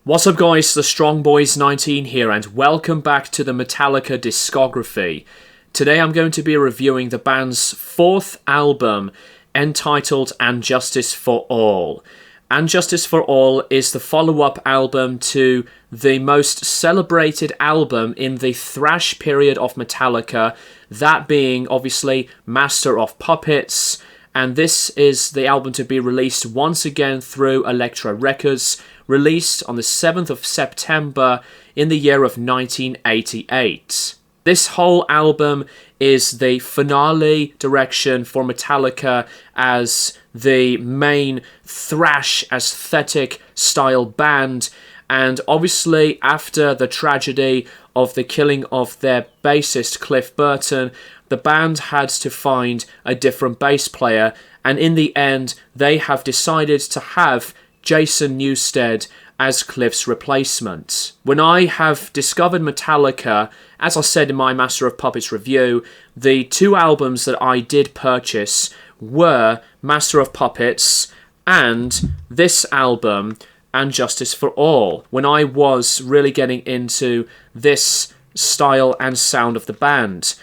What's up guys, the Strong Boys 19 here and welcome back to the Metallica discography. Today I'm going to be reviewing the band's fourth album entitled And Justice for All. And Justice for All is the follow-up album to the most celebrated album in the thrash period of Metallica, that being obviously Master of Puppets, and this is the album to be released once again through Elektra Records, released on the 7th of September in the year of 1988. This whole album is the finale direction for Metallica as the main thrash aesthetic style band, and obviously after the tragedy of the killing of their bassist Cliff Burton, the band had to find a different bass player, and in the end they have decided to have Jason Newstead as Cliff's replacement. When I have discovered Metallica, as I said in my Master of Puppets review, the two albums that I did purchase were Master of Puppets and this album, And Justice for All, when I was really getting into this style and sound of the band.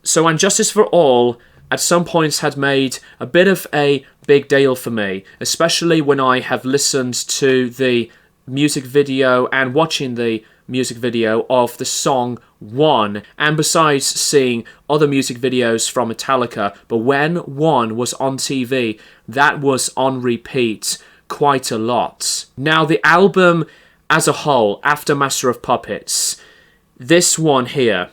So And Justice for All at some points had made a bit of a big deal for me, especially when I have listened to the music video and watching the music video of the song One, and besides seeing other music videos from Metallica, but when One was on TV, that was on repeat quite a lot. Now the album as a whole, after Master of Puppets, this one here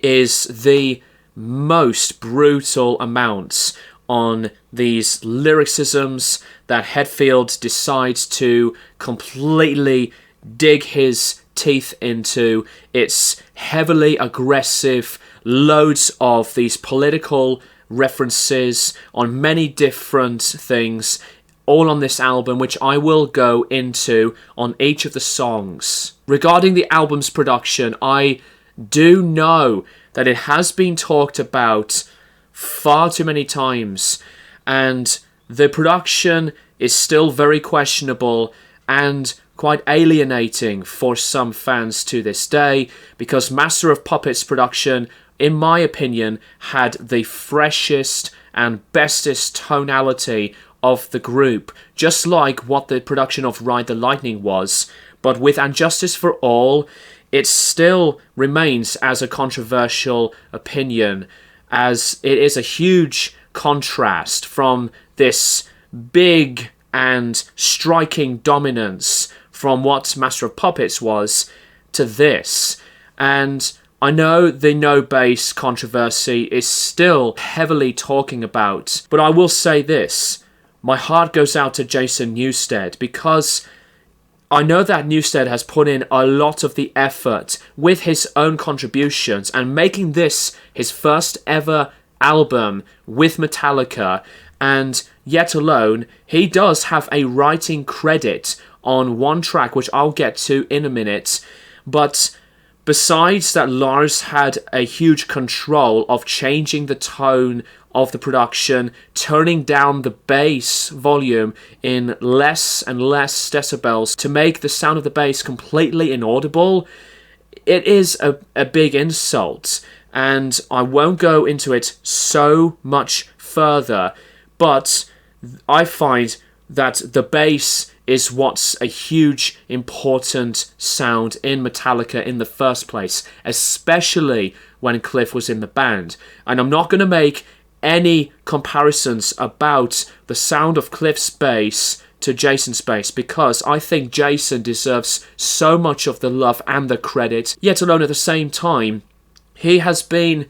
is the most brutal amounts on these lyricisms that Hetfield decides to completely dig his teeth into. It's heavily aggressive, loads of these political references on many different things, all on this album, which I will go into on each of the songs. Regarding the album's production, I do know that it has been talked about far too many times, and the production is still very questionable and quite alienating for some fans to this day, because Master of Puppets production, in my opinion, had the freshest and bestest tonality of the group, just like what the production of Ride the Lightning was. But with And Justice for All, it still remains as a controversial opinion, as it is a huge contrast from this big and striking dominance from what Master of Puppets was to this. And I know the no bass controversy is still heavily talking about, but I will say this: my heart goes out to Jason Newstead, because I know that Newstead has put in a lot of the effort with his own contributions and making this his first ever album with Metallica, and yet alone he does have a writing credit on one track, which I'll get to in a minute. But besides that, Lars had a huge control of changing the tone of the production, turning down the bass volume in less and less decibels to make the sound of the bass completely inaudible. It is a big insult, and I won't go into it so much further, but I find that the bass is what's a huge important sound in Metallica in the first place, especially when Cliff was in the band. And I'm not going to make any comparisons about the sound of Cliff's bass to Jason's bass, because I think Jason deserves so much of the love and the credit, yet alone at the same time he has been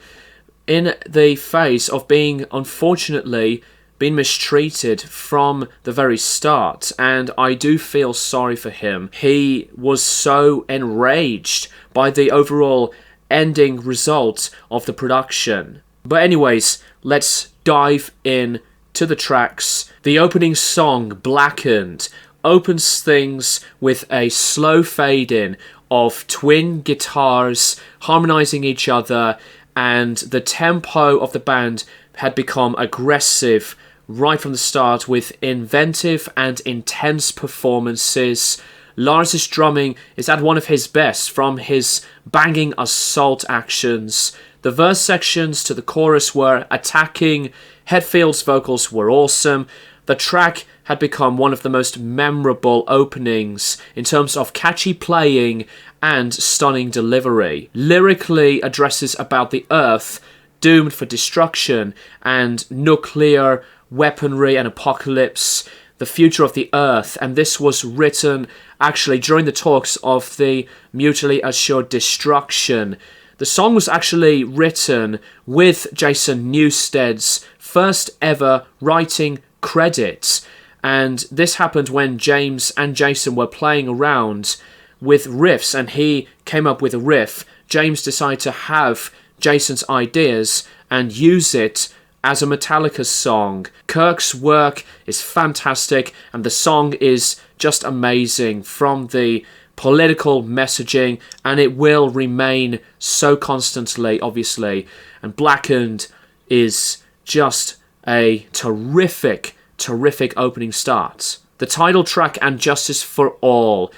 in the phase of being, unfortunately, been mistreated from the very start, and I do feel sorry for him. He was so enraged by the overall ending result of the production. But anyways, let's dive in to the tracks. The opening song, Blackened, opens things with a slow fade in of twin guitars harmonizing each other, and the tempo of the band had become aggressive right from the start with inventive and intense performances Lars's drumming is at one of his best, from his banging assault actions. The verse sections to the chorus were attacking, Hetfield's vocals were awesome. The track had become one of the most memorable openings in terms of catchy playing and stunning delivery. Lyrically addresses about the Earth, doomed for destruction, and nuclear weaponry and apocalypse, the future of the Earth, and this was written actually during the talks of the mutually assured destruction. The song was actually written with Jason Newstead's first ever writing credit, and this happened when James and Jason were playing around with riffs, and he came up with a riff. James decided to have Jason's ideas and use it as a Metallica song. Kirk's work is fantastic, and the song is just amazing, from the political messaging, and it will remain so constantly, obviously. And Blackened is just a terrific opening start. The title track, And Justice for All.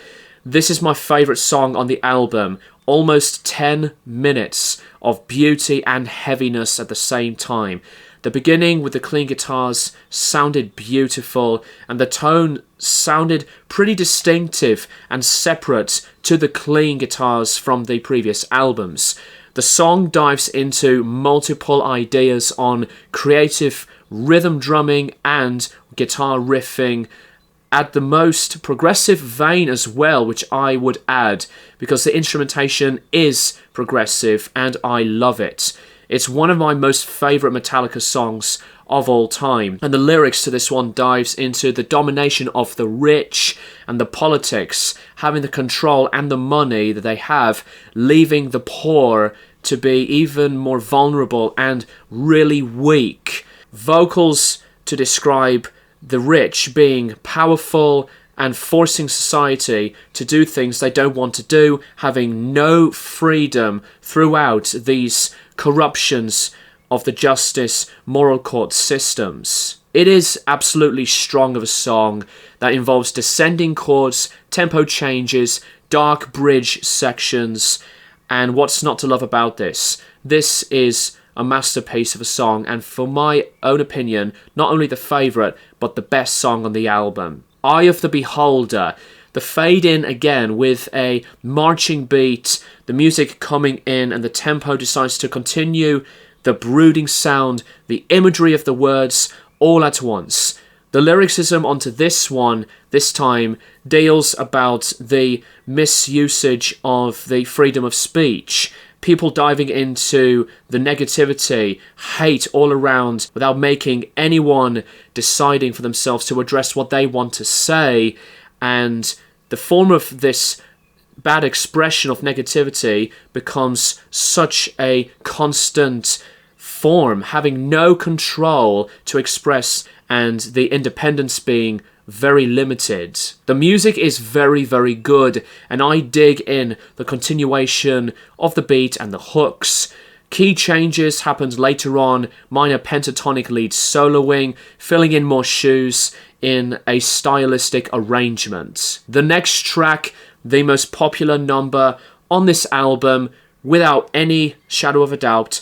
This is my favourite song on the album. Almost 10 minutes of beauty and heaviness at the same time. The beginning with the clean guitars sounded beautiful, and the tone sounded pretty distinctive and separate to the clean guitars from the previous albums. The song dives into multiple ideas on creative rhythm drumming and guitar riffing at the most progressive vein as well, which I would add, because the instrumentation is progressive and I love it. It's one of my most favourite Metallica songs of all time, and the lyrics to this one dives into the domination of the rich and the politics, having the control and the money that they have, leaving the poor to be even more vulnerable and really weak. Vocals to describe the rich being powerful and forcing society to do things they don't want to do, having no freedom throughout these corruptions of the justice moral court systems. It is absolutely strong of a song that involves descending chords, tempo changes, dark bridge sections, and what's not to love about this? This is a masterpiece of a song, and for my own opinion, not only the favourite, but the best song on the album. Eye of the Beholder. The fade in again with a marching beat, the music coming in, and the tempo decides to continue, the brooding sound, the imagery of the words, all at once. The lyricism onto this one, this time, deals about the misusage of the freedom of speech, people diving into the negativity, hate all around without making anyone deciding for themselves to address what they want to say, and the form of this bad expression of negativity becomes such a constant form, having no control to express, and the independence being very limited. The music is very, very good, and I dig in the continuation of the beat and the hooks. Key changes happened later on, minor pentatonic lead soloing, filling in more shoes in a stylistic arrangement. The next track, the most popular number on this album, without any shadow of a doubt,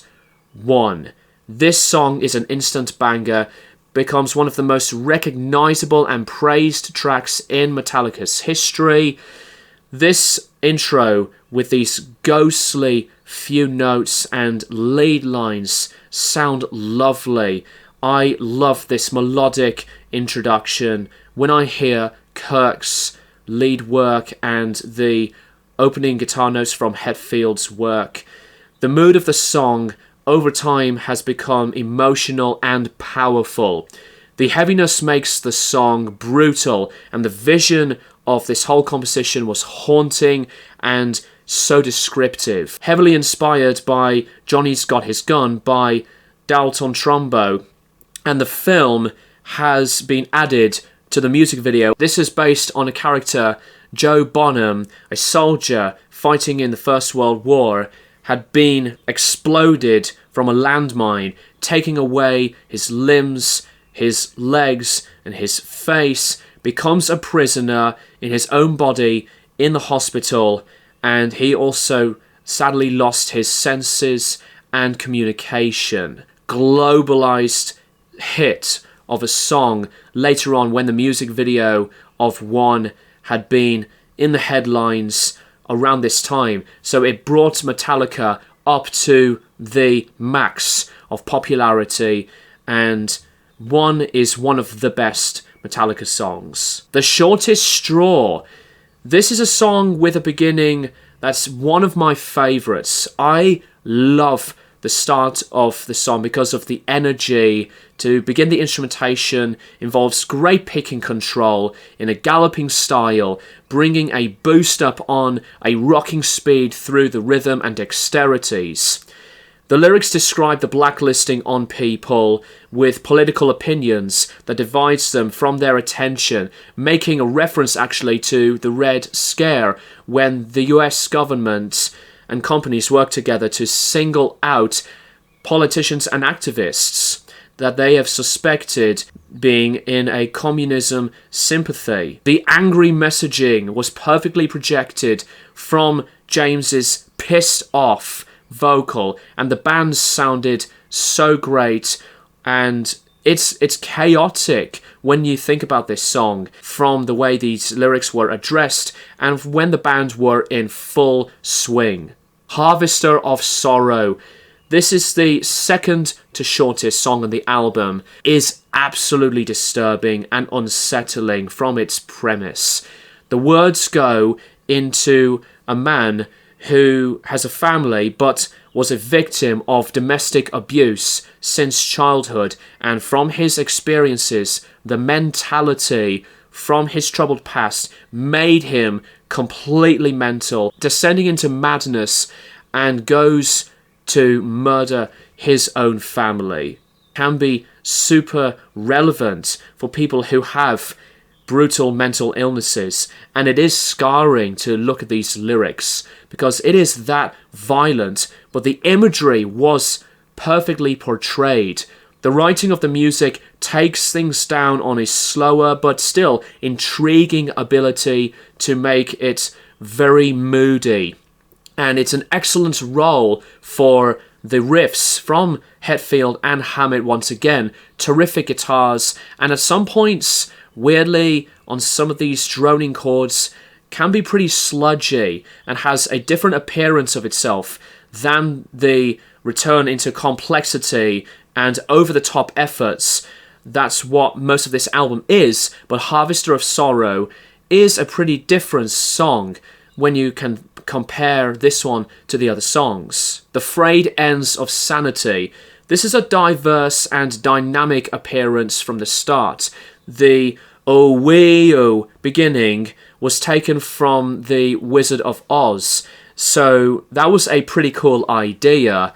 One. This song is an instant banger, becomes one of the most recognizable and praised tracks in Metallica's history. This intro with these ghostly few notes and lead lines sound lovely. I love this melodic introduction. When I hear Kirk's lead work and the opening guitar notes from Hetfield's work, the mood of the song over time has become emotional and powerful. The heaviness makes the song brutal, and the vision of this whole composition was haunting and so descriptive. Heavily inspired by Johnny's Got His Gun by Dalton Trumbo, and the film has been added to the music video. This is based on a character, Joe Bonham, a soldier fighting in the First World War, had been exploded from a landmine, taking away his limbs, his legs, and his face, becomes a prisoner in his own body in the hospital, and he also sadly lost his senses and communication. Globalized hit of a song later on when the music video of One had been in the headlines around this time. So it brought Metallica up to the max of popularity, and One is one of the best Metallica songs. The Shortest Straw. This is a song with a beginning that's one of my favorites. I love the start of the song because of the energy. To begin the instrumentation involves great picking control in a galloping style, bringing a boost up on a rocking speed through the rhythm and dexterities. The lyrics describe the blacklisting on people with political opinions that divides them from their attention, making a reference actually to the Red Scare when the US government and companies work together to single out politicians and activists that they have suspected being in a communism sympathy. The angry messaging was perfectly projected from James's pissed off vocal, and the band sounded so great, and it's chaotic when you think about this song from the way these lyrics were addressed and when the band were in full swing. Harvester of Sorrow. This is the second to shortest song on the album, is absolutely disturbing and unsettling from its premise. The words go into a man who has a family but was a victim of domestic abuse since childhood, and from his experiences, the mentality from his troubled past made him completely mental, descending into madness, and goes to murder his own family. Can be super relevant for people who have brutal mental illnesses, and it is scarring to look at these lyrics because it is that violent, but the imagery was perfectly portrayed. The writing of the music takes things down on a slower but still intriguing ability to make it very moody, and it's an excellent role for the riffs from Hetfield and Hammett once again. Terrific guitars, and at some points, weirdly, on some of these droning chords, can be pretty sludgy and has a different appearance of itself than the return into complexity and over-the-top efforts. That's what most of this album is, but Harvester of Sorrow is a pretty different song when you can compare this one to the other songs. The Frayed Ends of Sanity. This is a diverse and dynamic appearance from the start. The "Oh wee oh" beginning was taken from The Wizard of Oz, so that was a pretty cool idea.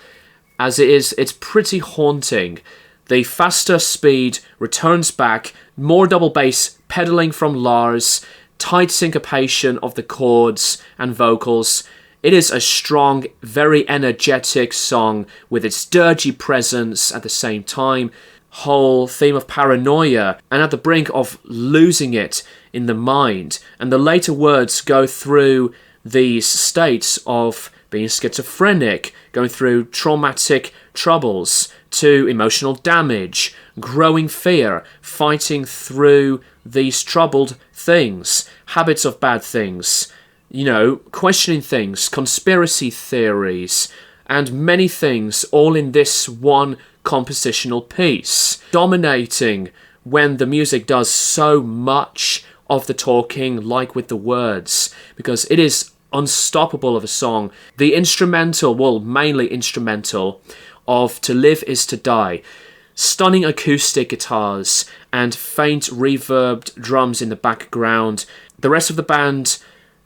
As it is, it's pretty haunting. The faster speed returns back, more double bass pedaling from Lars, tight syncopation of the chords and vocals. It is a strong, very energetic song with its dirgy presence at the same time. Whole theme of paranoia and at the brink of losing it in the mind. And the later words go through these states of being schizophrenic, going through traumatic troubles, to emotional damage, growing fear, fighting through these troubled things, habits of bad things, questioning things, conspiracy theories, and many things, all in this one compositional piece, dominating when the music does so much of the talking, like with the words, because it is unstoppable of a song. The instrumental, well, mainly instrumental, of To Live Is To Die, stunning acoustic guitars and faint reverbed drums in the background. The rest of the band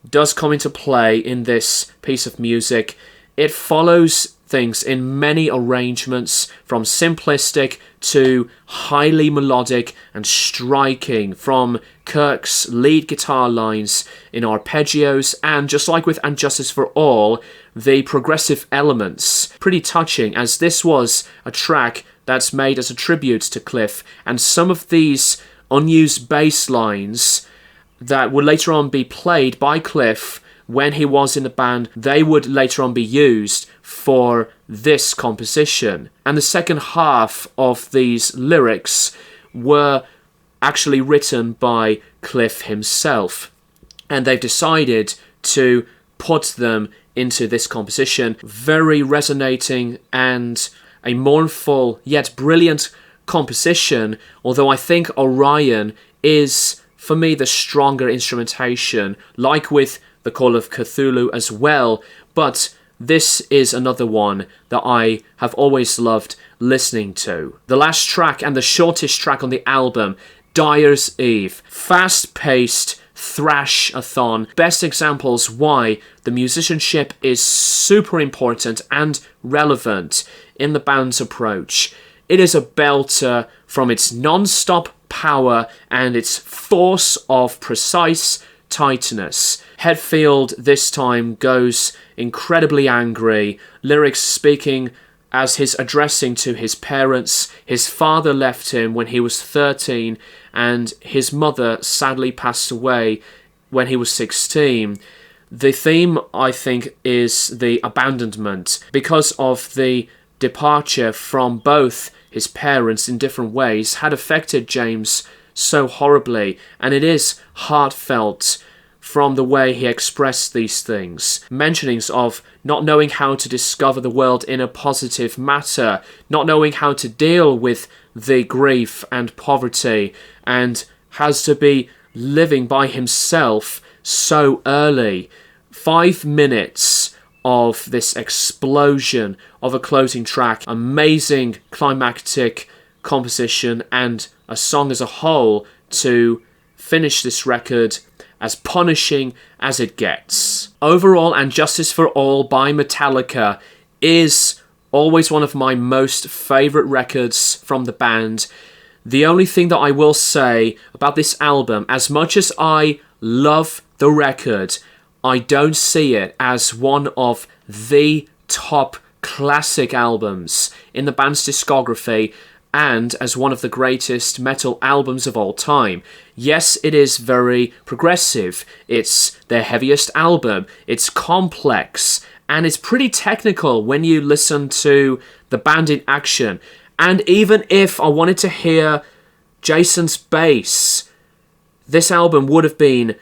does come into play in this piece of music. It follows things in many arrangements, from simplistic to highly melodic and striking, from Kirk's lead guitar lines in arpeggios, and just like with And Justice for All, the progressive elements. Pretty touching, as this was a track that's made as a tribute to Cliff, and some of these unused bass lines that would later on be played by Cliff when he was in the band. They would later on be used for this composition. And the second half of these lyrics were actually written by Cliff himself. And they've decided to put them into this composition. Very resonating and a mournful yet brilliant composition, although I think Orion is, for me, the stronger instrumentation, like with The Call of Cthulhu as well, but this is another one that I have always loved listening to. The last track and the shortest track on the album, Dyers Eve. Fast-paced thrash-a-thon. Best examples why the musicianship is super important and relevant in the band's approach. It is a belter from its non-stop power and its force of precise tightness. Hetfield this time goes incredibly angry, lyrics speaking as his addressing to his parents. His father left him when he was 13 and his mother sadly passed away when he was 16. The theme, I think, is the abandonment because of the departure from both his parents in different ways had affected James so horribly, and it is heartfelt from the way he expressed these things. Mentionings of not knowing how to discover the world in a positive matter, not knowing how to deal with the grief and poverty, and has to be living by himself so early. 5 minutes of this explosion of a closing track, amazing climactic composition, and a song as a whole to finish this record as punishing as it gets. Overall, And Justice for All by Metallica is always one of my most favourite records from the band. The only thing that I will say about this album, as much as I love the record, I don't see it as one of the top classic albums in the band's discography and as one of the greatest metal albums of all time. Yes, it is very progressive, it's their heaviest album, it's complex, and it's pretty technical when you listen to the band in action. And even if I wanted to hear Jason's bass, this album would have been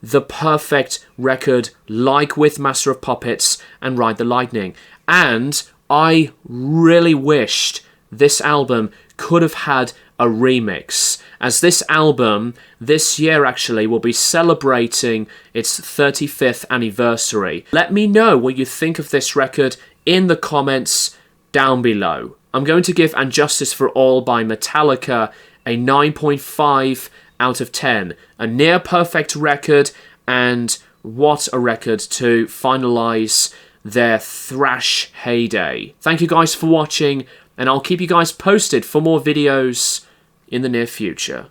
the perfect record, like with Master of Puppets and Ride the Lightning. And I really wished this album could have had a remix, as this album, this year actually, will be celebrating its 35th anniversary. Let me know what you think of this record in the comments down below. I'm going to give And Justice for All by Metallica a 9.5 out of 10. A near perfect record, and what a record to finalise their thrash heyday. Thank you guys for watching, and I'll keep you guys posted for more videos in the near future.